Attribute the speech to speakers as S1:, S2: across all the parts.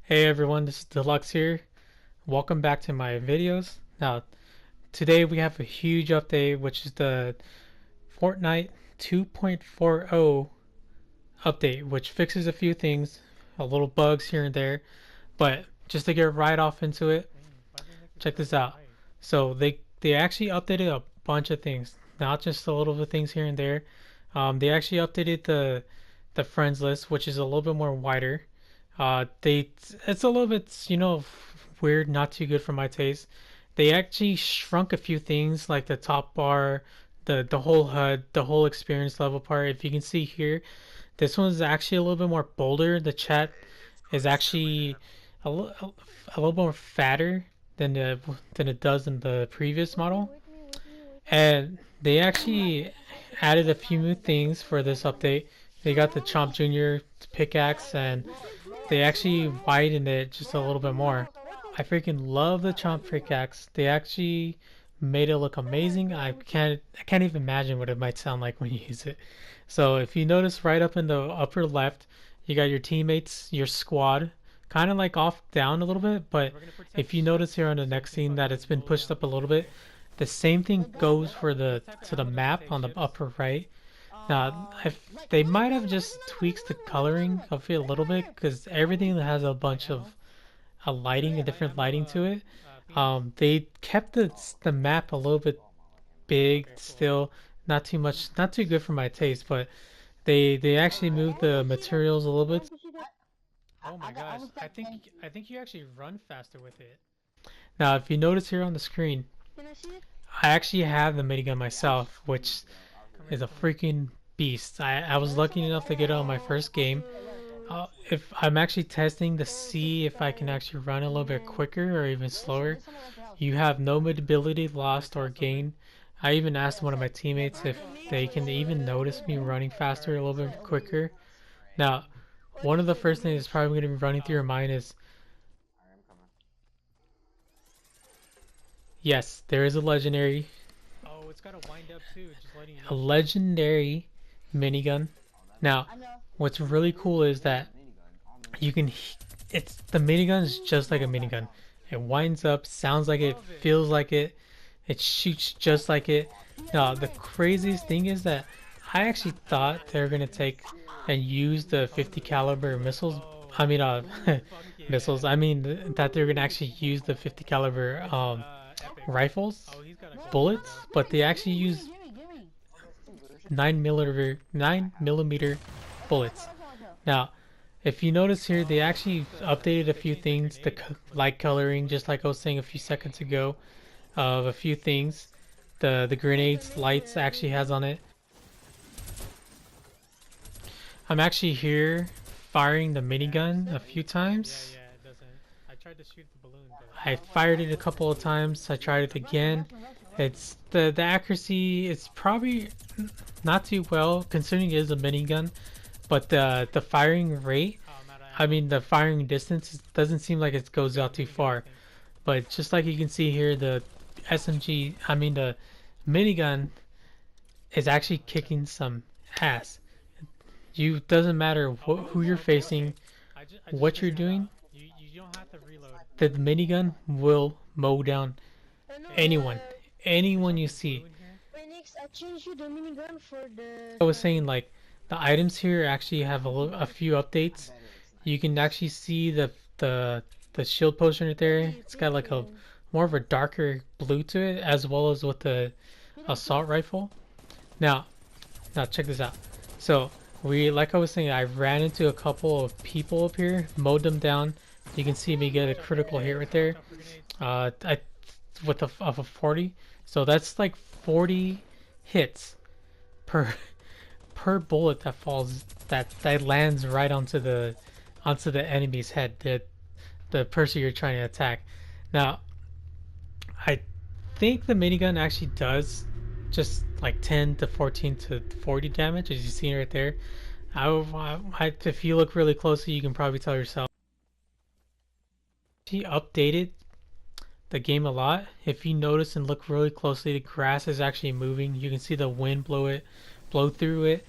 S1: Hey everyone, this is Deluxe here. Welcome back to my videos. Now, today we have a huge update, which is the Fortnite 2.40 update, which fixes a few things, a little bugs here and there. But just to get right off into it, check this out. So they actually updated a bunch of things, not just a little bit things here and there. They actually updated the friends list, which is a little bit more wider. They It's a little bit, weird, not too good for my taste. They actually shrunk a few things like the top bar, the whole HUD, the whole experience level part. If you can see here, this one's actually a little bit more bolder. The chat is actually a little more fatter than it does in the previous model. And they actually added a few new things for this update. They got the Chomp Jr. pickaxe and they actually widened it just a little bit more. I freaking love the Chomp pickaxe. They actually made it look amazing. I can't even imagine what it might sound like when you use it. So if you notice right up in the upper left, you got your teammates, your squad, kind of like off down a little bit. But if you notice here on the next scene that it's been pushed up a little bit, the same thing goes for the map on the upper right. Now, they might have just tweaked the coloring of it a little bit because everything has a bunch of a different lighting to it. They kept the map a little bit big still, not too much, not too good for my taste, but they actually moved the materials a little bit. Oh my gosh, I think you actually run faster with it. Now, if you notice here on the screen, I actually have the minigun myself, which is a freaking beast. I was lucky enough to get it on my first game. If I'm actually testing to see if I can actually run a little bit quicker or even slower, you have no mobility lost or gain. I even asked one of my teammates if they can even notice me running faster, a little bit quicker. Now, one of the first things that's probably going to be running through your mind is, yes, there is a legendary. Oh, it's got a wind up too, just letting you know. A legendary minigun. Now, what's really cool is that you can it's the minigun is just like a minigun. It winds up, sounds like it, feels like it shoots just like it. Now the craziest thing is that I actually thought they were gonna take and use the 50 caliber missiles. I mean missiles. I mean that they're gonna actually use the 50 caliber rifles, bullets, but they actually use 9mm bullets. Now, if you notice here, they actually updated a few things, the light coloring, just like I was saying a few seconds ago, of a few things. The grenades lights actually has on it. I'm actually here firing the minigun a few times. Yeah, it doesn't. I tried to shoot the balloon. I fired it a couple of times. I tried it again. It's the accuracy is probably not too well considering it is a minigun, but the firing rate, I mean the firing distance doesn't seem like it goes out too far. But just like you can see here, the SMG, I mean the minigun is actually kicking some ass. You doesn't matter who you're facing, what you're doing. The minigun will mow down anyone, anyone you see. I was saying like the items here actually have a few updates. You can actually see the shield potion right there. It's got like a more of a darker blue to it, as well as with the assault rifle. Now, now check this out. So like I was saying, I ran into a couple of people up here, mowed them down. You can see me get a critical hit right there. I with a 40. So that's like 40 hits per per bullet that falls that lands right onto the enemy's head, the person you're trying to attack. Now, I think the minigun actually does just like 10 to 14 to 40 damage, as you see right there. If you look really closely, you can probably tell yourself. She updated the game a lot. If you notice and look really closely, the grass is actually moving. You can see the wind blow through it.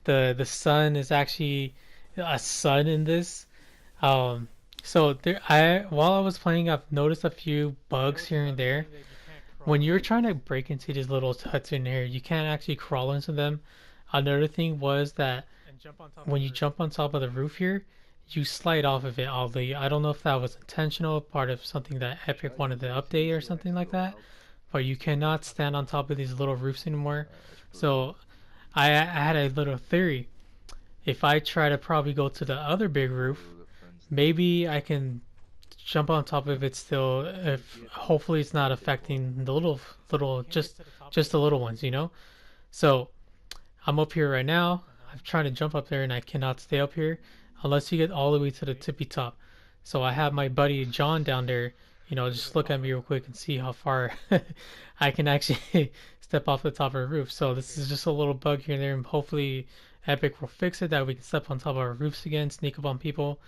S1: The sun is actually a sun in this. So there, while I was playing, I've noticed a few bugs here and there. When you're trying to break into these little huts in here, you can't actually crawl into them. Another thing was that when you jump on top of the roof here, you slide off of it oddly. I don't know if that was intentional, part of something that Epic wanted to update or something like that, but you cannot stand on top of these little roofs anymore. So I had a little theory. If I try to probably go to the other big roof, maybe I can jump on top of it still. If hopefully it's not affecting the little just the little ones, you know. So I'm up here right now. I'm trying to jump up there and I cannot stay up here unless you get all the way to the tippy top. So I have my buddy John down there. You know, just look at me real quick and see how far I can actually step off the top of the roof. So this is just a little bug here and there, and hopefully Epic will fix it that we can step on top of our roofs again, sneak up on people.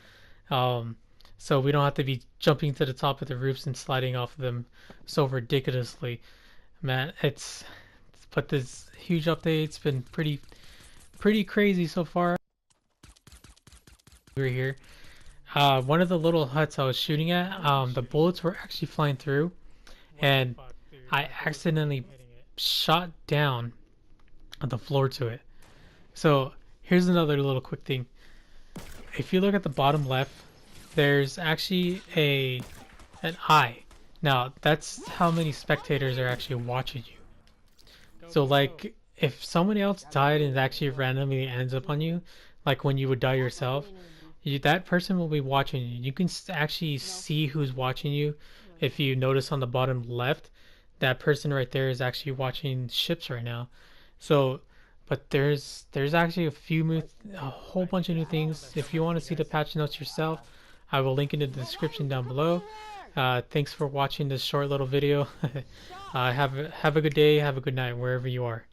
S1: Um, so we don't have to be jumping to the top of the roofs and sliding off of them so ridiculously. Man, it's but this huge update. It's been pretty crazy so far. We're here. One of the little huts I was shooting at, the bullets were actually flying through, and I accidentally shot down on the floor to it. So here's another little quick thing. If you look at the bottom left, there's actually an eye. Now that's how many spectators are actually watching you. So like if somebody else died and it actually randomly ends up on you, like when you would die yourself, that person will be watching you. You can actually see who's watching you. If you notice on the bottom left, that person right there is actually watching ships right now. So, but there's actually a whole bunch of new things. If you want to see the patch notes yourself, I will link in the description down below. Thanks for watching this short little video. Have a good day, have a good night wherever you are.